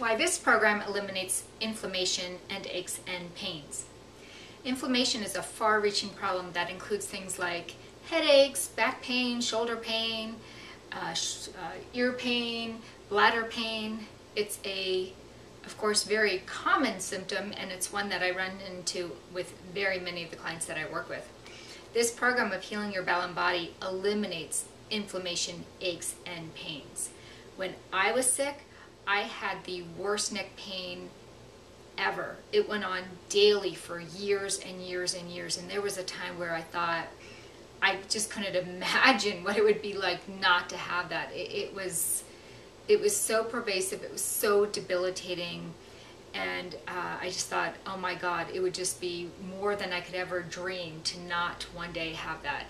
Why this program eliminates inflammation and aches and pains. Inflammation is a far-reaching problem that includes things like headaches, back pain, shoulder pain, ear pain, bladder pain. It's of course, very common symptom, and it's one that I run into with very many of the clients that I work with. This program of Healing Your Bowel and Body eliminates inflammation, aches, and pains. When I was sick, I had the worst neck pain ever. It went on daily for years and years and years, and there was a time where I thought I just couldn't imagine what it would be like not to have that. It was so pervasive, it was so debilitating, and I just thought, oh my God, it would just be more than I could ever dream to not one day have that.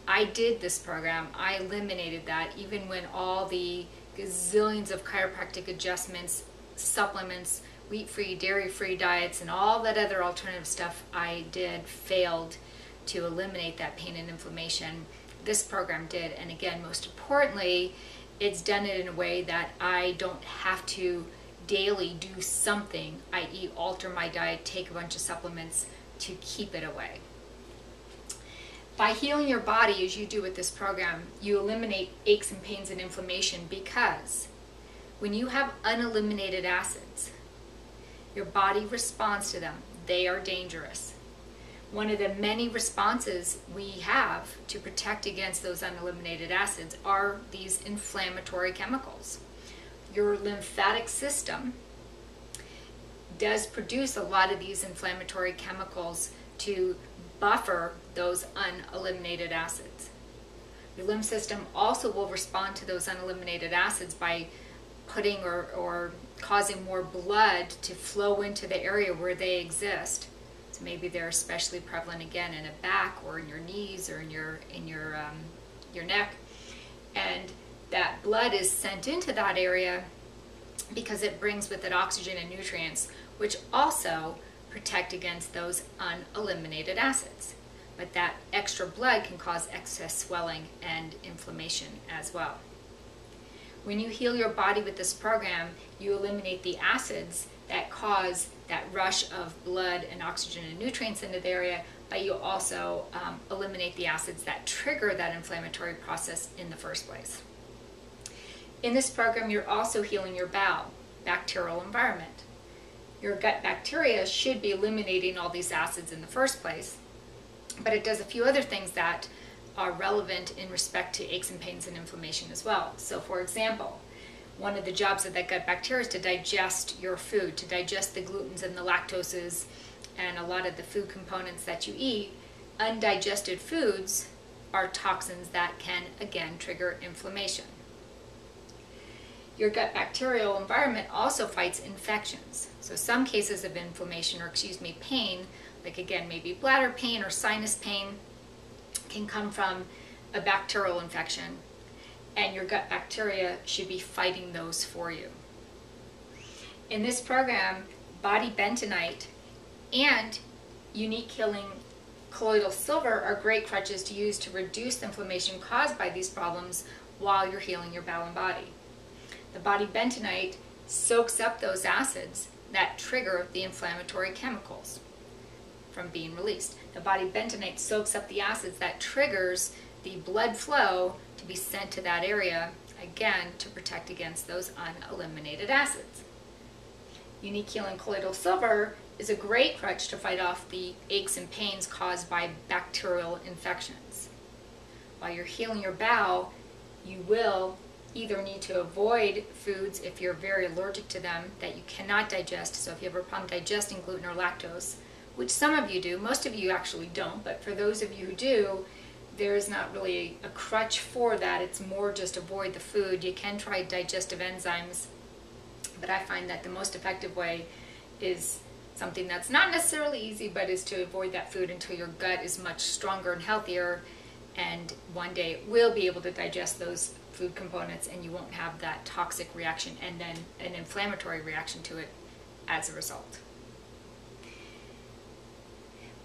I did this program, I eliminated that, even when all the gazillions of chiropractic adjustments, supplements, wheat-free, dairy-free diets, and all that other alternative stuff I did failed to eliminate that pain and inflammation. This program did, and again, most importantly, it's done it in a way that I don't have to daily do something, i.e. alter my diet, take a bunch of supplements to keep it away. By healing your body as you do with this program, you eliminate aches and pains and inflammation, because when you have uneliminated acids, your body responds to them. They are dangerous. One of the many responses we have to protect against those uneliminated acids are these inflammatory chemicals. Your lymphatic system does produce a lot of these inflammatory chemicals to buffer those uneliminated acids. Your lymph system also will respond to those uneliminated acids by putting or causing more blood to flow into the area where they exist. So maybe they're especially prevalent again in a back or in your knees or in your neck, and that blood is sent into that area because it brings with it oxygen and nutrients, which also protect against those uneliminated acids. But that extra blood can cause excess swelling and inflammation as well. When you heal your body with this program, you eliminate the acids that cause that rush of blood and oxygen and nutrients into the area, but you also eliminate the acids that trigger that inflammatory process in the first place. In this program, you're also healing your bowel bacterial environment. Your gut bacteria should be eliminating all these acids in the first place, but it does a few other things that are relevant in respect to aches and pains and inflammation as well. So for example, one of the jobs of that gut bacteria is to digest your food, to digest the glutens and the lactoses and a lot of the food components that you eat. Undigested foods are toxins that can, again, trigger inflammation. Your gut bacterial environment also fights infections. So some cases of inflammation, or pain, like again, maybe bladder pain or sinus pain, can come from a bacterial infection, and your gut bacteria should be fighting those for you. In this program, body bentonite and unique healing colloidal silver are great crutches to use to reduce the inflammation caused by these problems while you're healing your bowel and body. The body bentonite soaks up those acids that trigger the inflammatory chemicals from being released. The body bentonite soaks up the acids that triggers the blood flow to be sent to that area, again, to protect against those uneliminated acids. Unique healing colloidal silver is a great crutch to fight off the aches and pains caused by bacterial infections. While you're healing your bowel, you will either need to avoid foods if you're very allergic to them that you cannot digest. So if you have a problem digesting gluten or lactose, which some of you do, most of you actually don't, but for those of you who do, there is not really a crutch for that. It's more just avoid the food. You can try digestive enzymes, but I find that the most effective way is something that's not necessarily easy, but is to avoid that food until your gut is much stronger and healthier, and one day it will be able to digest those food components, and you won't have that toxic reaction and then an inflammatory reaction to it as a result.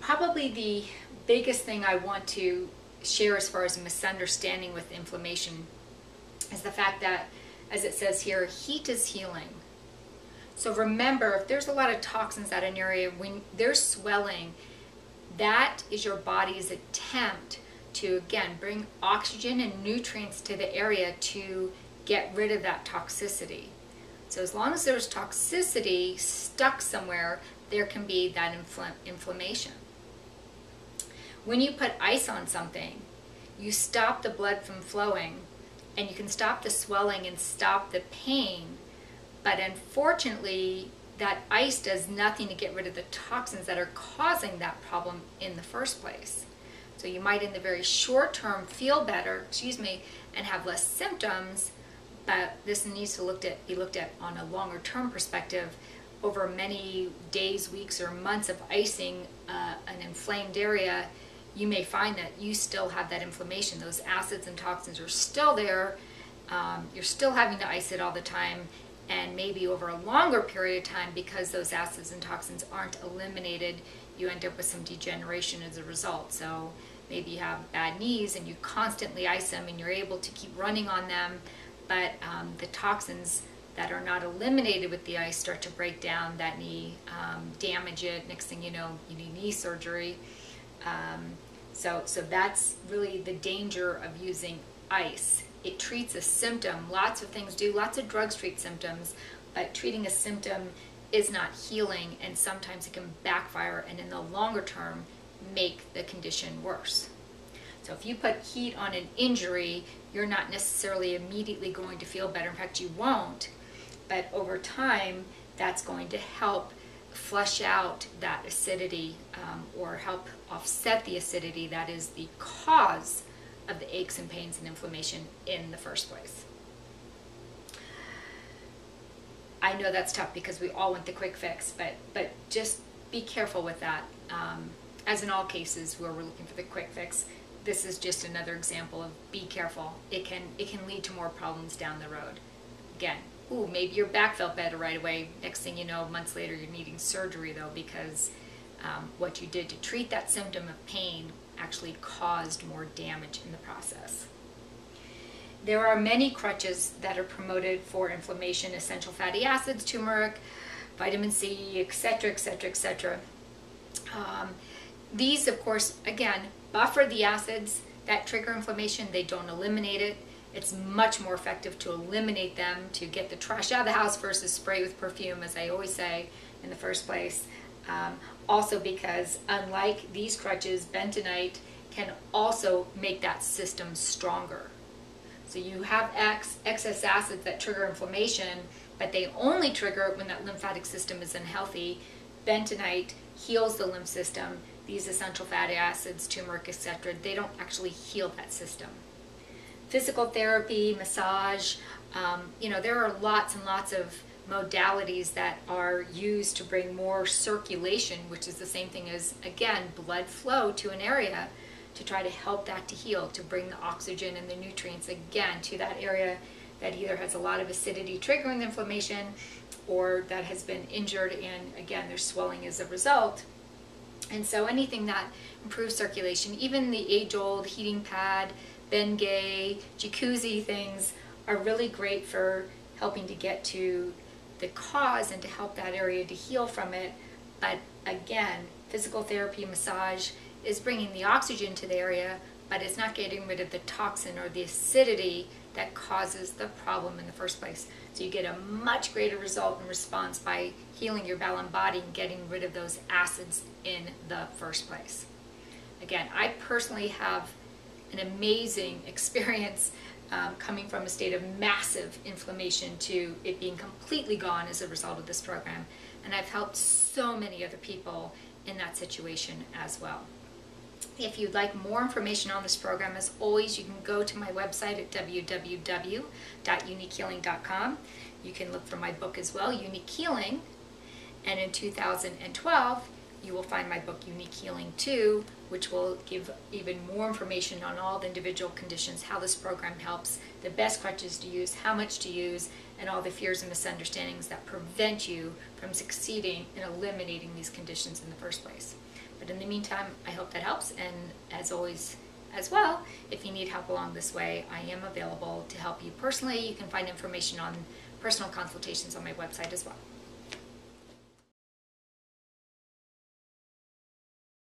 Probably the biggest thing I want to share as far as a misunderstanding with inflammation is the fact that, as it says here, heat is healing. So remember, if there's a lot of toxins at an area, when there's swelling, that is your body's attempt to, again, bring oxygen and nutrients to the area to get rid of that toxicity. So as long as there's toxicity stuck somewhere, there can be that inflammation. When you put ice on something, you stop the blood from flowing, and you can stop the swelling and stop the pain. But unfortunately, that ice does nothing to get rid of the toxins that are causing that problem in the first place. So you might in the very short term feel better, and have less symptoms, but this needs to be looked at on a longer term perspective. Over many days, weeks, or months of icing an inflamed area, you may find that you still have that inflammation. Those acids and toxins are still there. You're still having to ice it all the time. And maybe over a longer period of time, because those acids and toxins aren't eliminated, you end up with some degeneration as a result. So maybe you have bad knees and you constantly ice them and you're able to keep running on them, but the toxins that are not eliminated with the ice start to break down that knee, damage it. Next thing you know, you need knee surgery. So that's really the danger of using ice. It treats a symptom. Lots of things do. Lots of drugs treat symptoms, but treating a symptom is not healing, and sometimes it can backfire and in the longer term make the condition worse. So if you put heat on an injury, you're not necessarily immediately going to feel better. In fact, you won't. But over time, that's going to help flush out that acidity or help offset the acidity that is the cause of the aches and pains and inflammation in the first place. I know that's tough because we all want the quick fix, but just be careful with that. As in all cases where we're looking for the quick fix, this is just another example of be careful. It can lead to more problems down the road. Again, maybe your back felt better right away. Next thing you know, months later, you're needing surgery though, because what you did to treat that symptom of pain actually caused more damage in the process. There are many crutches that are promoted for inflammation: essential fatty acids, turmeric, vitamin C, etc., etc., etc. These, of course, again, buffer the acids that trigger inflammation. They don't eliminate it. It's much more effective to eliminate them, to get the trash out of the house versus spray with perfume, as I always say in the first place. Also because unlike these crutches, bentonite can also make that system stronger. So you have excess acids that trigger inflammation, but they only trigger it when that lymphatic system is unhealthy. Bentonite heals the lymph system. These essential fatty acids, turmeric, etc., they don't actually heal that system. Physical therapy, massage, there are lots and lots of modalities that are used to bring more circulation, which is the same thing as, again, blood flow to an area, to try to help that to heal, to bring the oxygen and the nutrients again to that area that either has a lot of acidity triggering the inflammation or that has been injured and again there's swelling as a result. And so anything that improves circulation, even the age-old heating pad, Bengay, jacuzzi things are really great for helping to get to the cause and to help that area to heal from it. But again, physical therapy, massage is bringing the oxygen to the area, but it's not getting rid of the toxin or the acidity that causes the problem in the first place. So you get a much greater result and response by healing your bowel and body and getting rid of those acids in the first place. Again, I personally have an amazing experience coming from a state of massive inflammation to it being completely gone as a result of this program. And I've helped so many other people in that situation as well. If you'd like more information on this program, as always, you can go to my website at www.uniquehealing.com. You can look for my book as well, Unique Healing. And in 2012, you will find my book, Unique Healing 2, which will give even more information on all the individual conditions, how this program helps, the best crutches to use, how much to use, and all the fears and misunderstandings that prevent you from succeeding in eliminating these conditions in the first place. But in the meantime, I hope that helps, and as always, as well, if you need help along this way, I am available to help you personally. You can find information on personal consultations on my website as well.